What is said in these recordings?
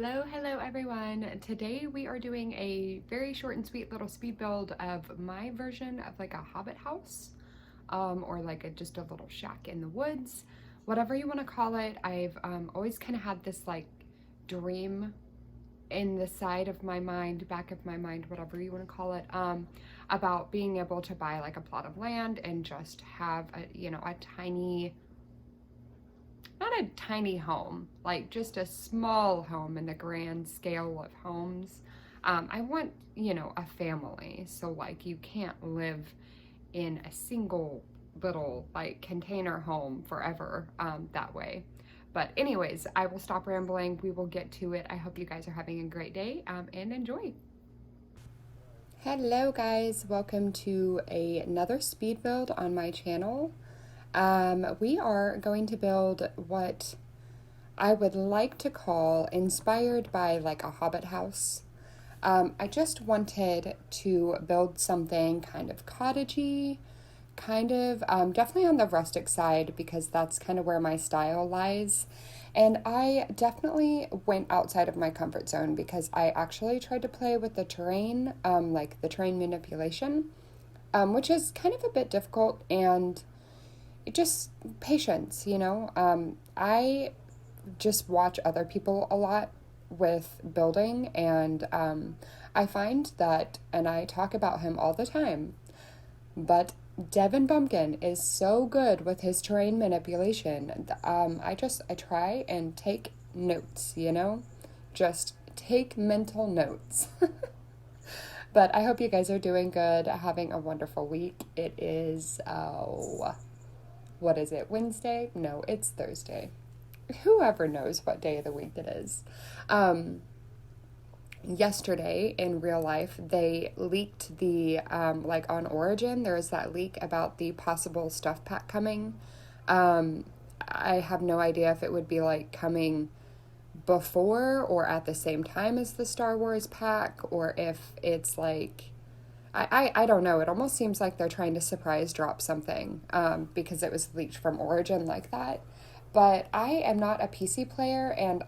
Hello everyone. Today we are doing a very short and sweet little speed build of my version of like a hobbit house, or like just a little shack in the woods, whatever you want to call it. I've always kind of had this like dream in the side of my mind, back of my mind, whatever you want to call it, about being able to buy like a plot of land and just have a tiny, not a tiny home, like just a small home in the grand scale of homes. I want, a family. So, like, you can't live in a single little, like, container home forever that way. But, anyways, I will stop rambling. We will get to it. I hope you guys are having a great day and enjoy. Hello, guys. Welcome to another speed build on my channel. We are going to build what I would like to call inspired by like a hobbit house. I just wanted to build something kind of cottagey, definitely on the rustic side because that's kind of where my style lies. And I definitely went outside of my comfort zone because I actually tried to play with the terrain, like the terrain manipulation, which is kind of a bit difficult and just patience. I just watch other people a lot with building, and I find that, and I talk about him all the time, but Devin Bumpkin is so good with his terrain manipulation. I try and take notes, just take mental notes. But I hope you guys are doing good, having a wonderful week. It is, what is it, Wednesday? No, it's Thursday. Whoever knows what day of the week it is. Yesterday in real life, they leaked the, like on Origin, there was that leak about the possible stuff pack coming. I have no idea if it would be like coming before or at the same time as the Star Wars pack, or if it's like, I don't know. It almost seems like they're trying to surprise drop something because it was leaked from Origin like that. But I am not a PC player, and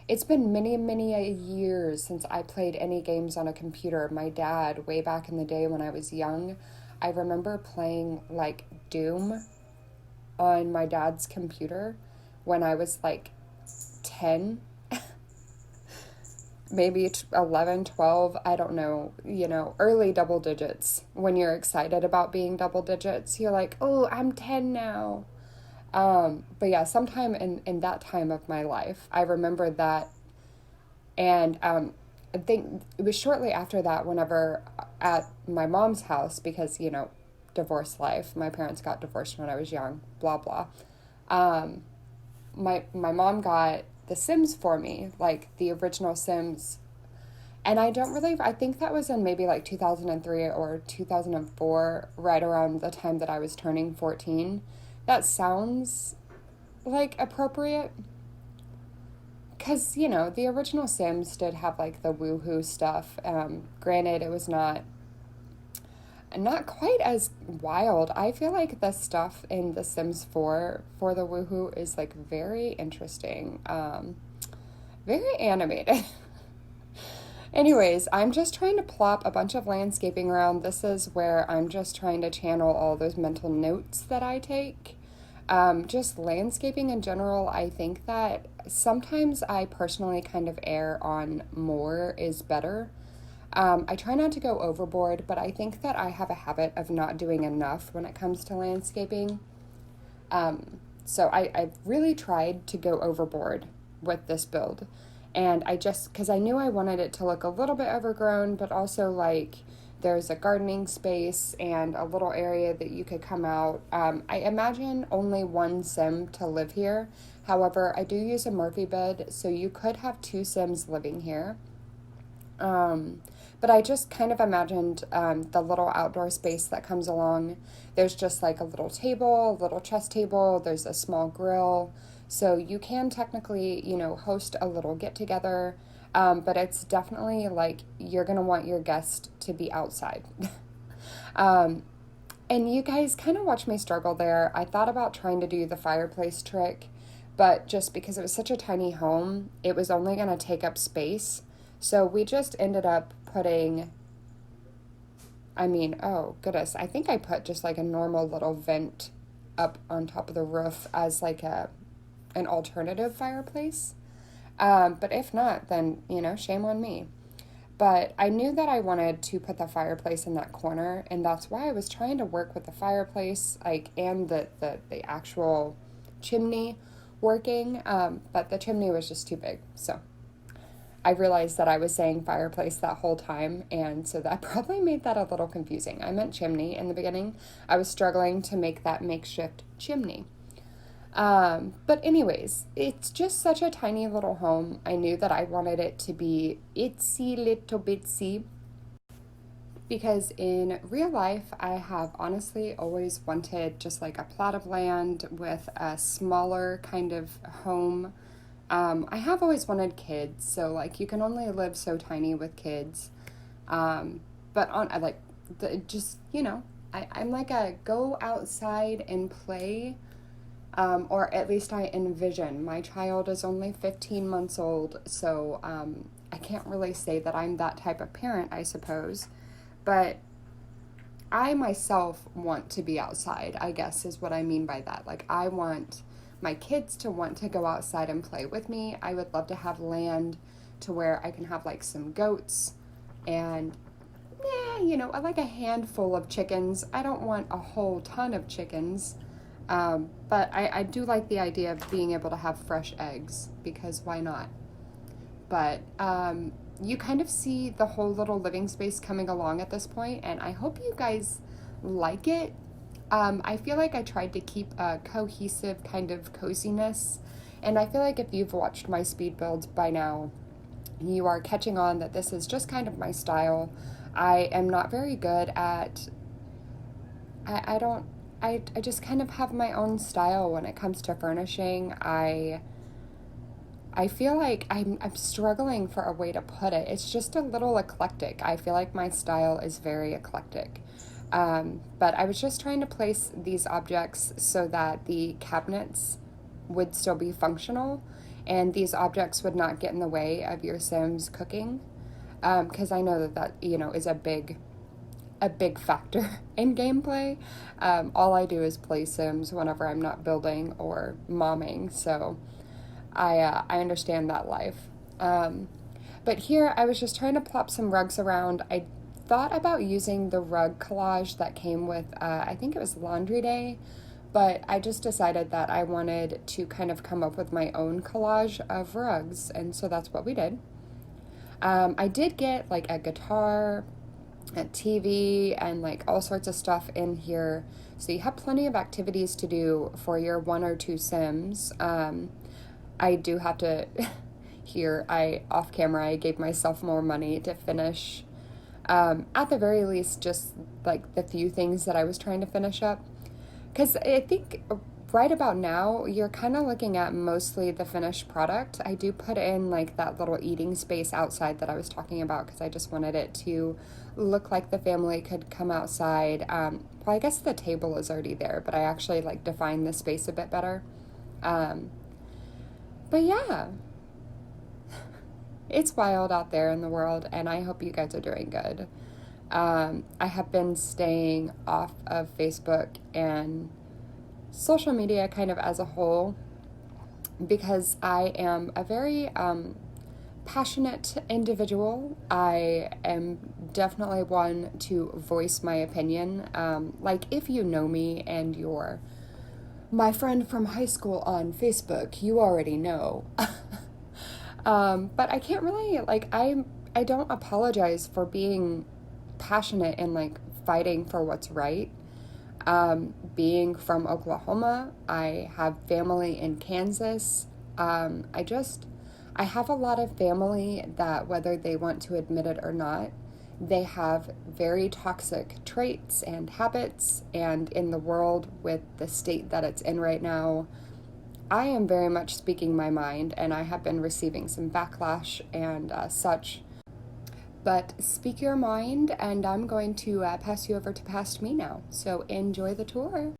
it's been many, many years since I played any games on a computer. My dad, way back in the day when I was young, I remember playing like Doom on my dad's computer when I was like 10, maybe 11, 12, I don't know, early double digits. When you're excited about being double digits, you're like, oh, I'm 10 now. But yeah, sometime in that time of my life, I remember that. And I think it was shortly after that, whenever at my mom's house, because, divorce life, my parents got divorced when I was young, blah, blah. My mom got The Sims for me, like the original Sims. And I think that was in maybe like 2003 or 2004, right around the time that I was turning 14. That sounds like appropriate. Because, the original Sims did have like the woohoo stuff. Granted, it was not quite as wild. I feel like the stuff in The Sims 4 for the woohoo is like very interesting, very animated. Anyways, I'm just trying to plop a bunch of landscaping around. This is where I'm just trying to channel all those mental notes that I take. Just landscaping in general, I think that sometimes I personally kind of err on more is better. I try not to go overboard, but I think that I have a habit of not doing enough when it comes to landscaping. So I've really tried to go overboard with this build. And because I knew I wanted it to look a little bit overgrown, but also like there's a gardening space and a little area that you could come out. I imagine only one sim to live here. However, I do use a Murphy bed, so you could have two sims living here. But I just kind of imagined the little outdoor space that comes along. There's just like a little table, a little chess table, there's a small grill. So you can technically, host a little get together, but it's definitely like you're going to want your guest to be outside. And you guys kind of watch me struggle there. I thought about trying to do the fireplace trick, but just because it was such a tiny home, it was only going to take up space. So we just ended up putting, oh goodness, I think I put just like a normal little vent up on top of the roof as like an alternative fireplace. But if not, then, shame on me. But I knew that I wanted to put the fireplace in that corner, and that's why I was trying to work with the fireplace, like, and the actual chimney working, but the chimney was just too big. So I realized that I was saying fireplace that whole time, and so that probably made that a little confusing. I meant chimney in the beginning. I was struggling to make that makeshift chimney. But anyways, it's just such a tiny little home. I knew that I wanted it to be itsy little bitsy because in real life, I have honestly always wanted just like a plot of land with a smaller kind of home. I have always wanted kids, so like you can only live so tiny with kids. But I like just, I'm like a go outside and play. Or at least I envision. My child is only 15 months old, so I can't really say that I'm that type of parent, I suppose. But I myself want to be outside, I guess is what I mean by that. Like, I want my kids to want to go outside and play with me. I would love to have land to where I can have like some goats and, like a handful of chickens. I don't want a whole ton of chickens. But I do like the idea of being able to have fresh eggs, because why not? But you kind of see the whole little living space coming along at this point, and I hope you guys like it. I feel like I tried to keep a cohesive kind of coziness, and I feel like if you've watched my speed builds by now, you are catching on that this is just kind of my style. I am not very good at, I just kind of have my own style when it comes to furnishing. I feel like I'm struggling for a way to put it. It's just a little eclectic. I feel like my style is very eclectic. But I was just trying to place these objects so that the cabinets would still be functional and these objects would not get in the way of your Sims cooking. Because I know that is a big factor in gameplay. All I do is play Sims whenever I'm not building or momming, so I understand that life. But here I was just trying to plop some rugs around. I thought about using the rug collage that came with, I think it was Laundry Day, but I just decided that I wanted to kind of come up with my own collage of rugs, and so that's what we did. I did get like a guitar, a TV, and like all sorts of stuff in here. So you have plenty of activities to do for your 1 or 2 Sims. I do have to, off camera, I gave myself more money to finish, at the very least, just like the few things that I was trying to finish up. Because I think right about now, you're kind of looking at mostly the finished product. I do put in like that little eating space outside that I was talking about because I just wanted it to look like the family could come outside. Well, I guess the table is already there, but I actually like defined the space a bit better. But yeah, it's wild out there in the world, and I hope you guys are doing good. I have been staying off of Facebook and social media kind of as a whole because I am a very passionate individual. I am definitely one to voice my opinion. Like if you know me and you're my friend from high school on Facebook, you already know. But I can't really, like, I don't apologize for being passionate and like fighting for what's right. Being from Oklahoma, I have family in Kansas. I have a lot of family that, whether they want to admit it or not, they have very toxic traits and habits, and in the world with the state that it's in right now, I am very much speaking my mind, and I have been receiving some backlash and such. But speak your mind, and I'm going to pass you over to Past Me now. So enjoy the tour.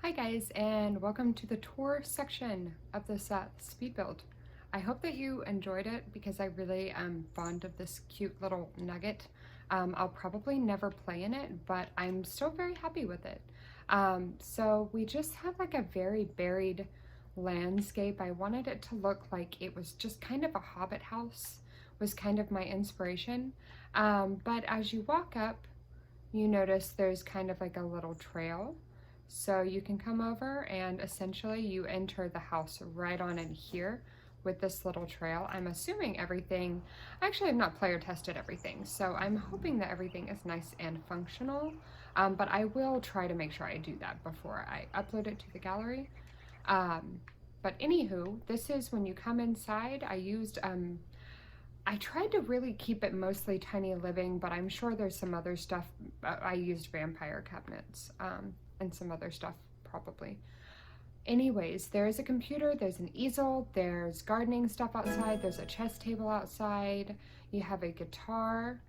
Hi guys, and welcome to the tour section of this speed build. I hope that you enjoyed it because I really am fond of this cute little nugget. I'll probably never play in it, but I'm still very happy with it. So we just have like a very buried landscape. I wanted it to look like it was just kind of a hobbit house, was kind of my inspiration. But as you walk up, you notice there's kind of like a little trail. So you can come over and essentially you enter the house right on in here with this little trail. I'm assuming everything, actually I've not player tested everything, so I'm hoping that everything is nice and functional, but I will try to make sure I do that before I upload it to the gallery. But anywho, this is when you come inside. I tried to really keep it mostly tiny living, but I'm sure there's some other stuff. I used vampire cabinets and some other stuff probably. Anyways, there is a computer, there's an easel, there's gardening stuff outside, there's a chess table outside, you have a guitar,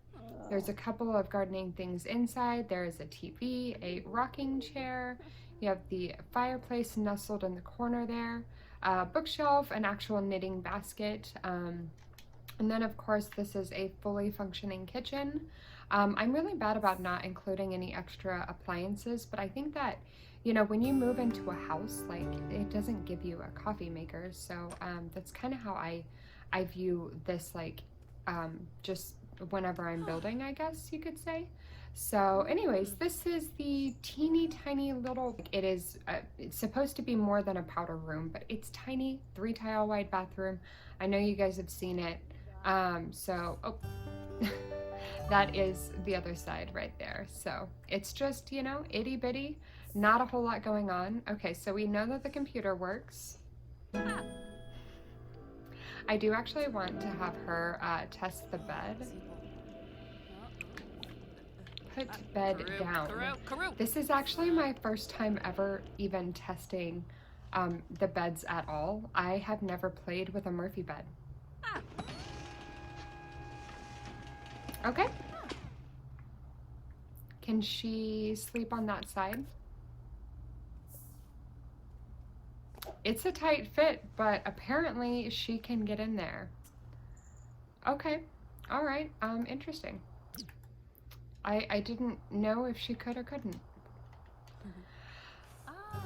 there's a couple of gardening things inside, there is a TV, a rocking chair, you have the fireplace nestled in the corner there, a bookshelf, an actual knitting basket, and then of course this is a fully functioning kitchen. I'm really bad about not including any extra appliances, but I think that, you know, when you move into a house, like it doesn't give you a coffee maker. So that's kind of how I view this, like just whenever I'm building, I guess you could say. So anyways, this is the teeny tiny little, it's supposed to be more than a powder room, but it's tiny, 3-tile wide bathroom. I know you guys have seen it. That is the other side right there. So it's just, you know, itty bitty, not a whole lot going on. Okay, so we know that the computer works. I do actually want to have her test the bed. Put bed down. This is actually my first time ever even testing the beds at all. I have never played with a Murphy bed. Okay. Can she sleep on that side? It's a tight fit, but apparently she can get in there. Okay. All right. Interesting. I didn't know if she could or couldn't.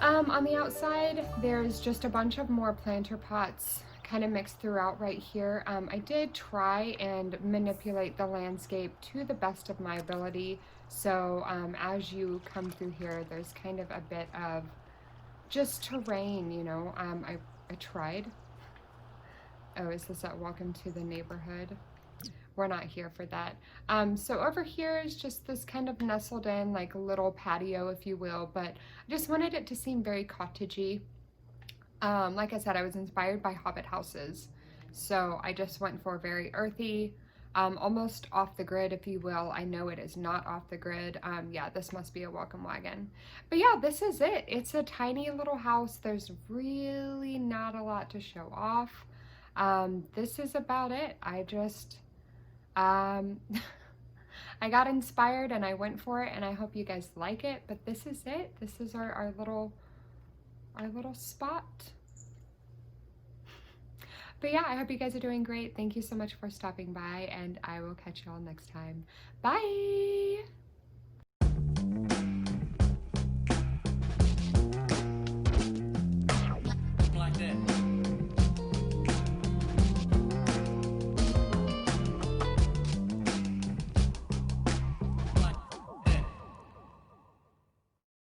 On the outside, there's just a bunch of more planter pots kind of mixed throughout right here. I did try and manipulate the landscape to the best of my ability. So as you come through here, there's kind of a bit of just terrain, you know. I tried. Oh, is this at Welcome to the Neighborhood? We're not here for that. So over here is just this kind of nestled in like little patio, if you will, but I just wanted it to seem very cottagey. Like I said, I was inspired by hobbit houses, so I just went for very earthy, almost off the grid, if you will. I know it is not off the grid. Yeah, this must be a welcome wagon. But yeah, this is it. It's a tiny little house. There's really not a lot to show off. This is about it. I just, I got inspired and I went for it, and I hope you guys like it. But this is it. This is our little spot. But yeah, I hope you guys are doing great. Thank you so much for stopping by, and I will catch you all next time. Bye!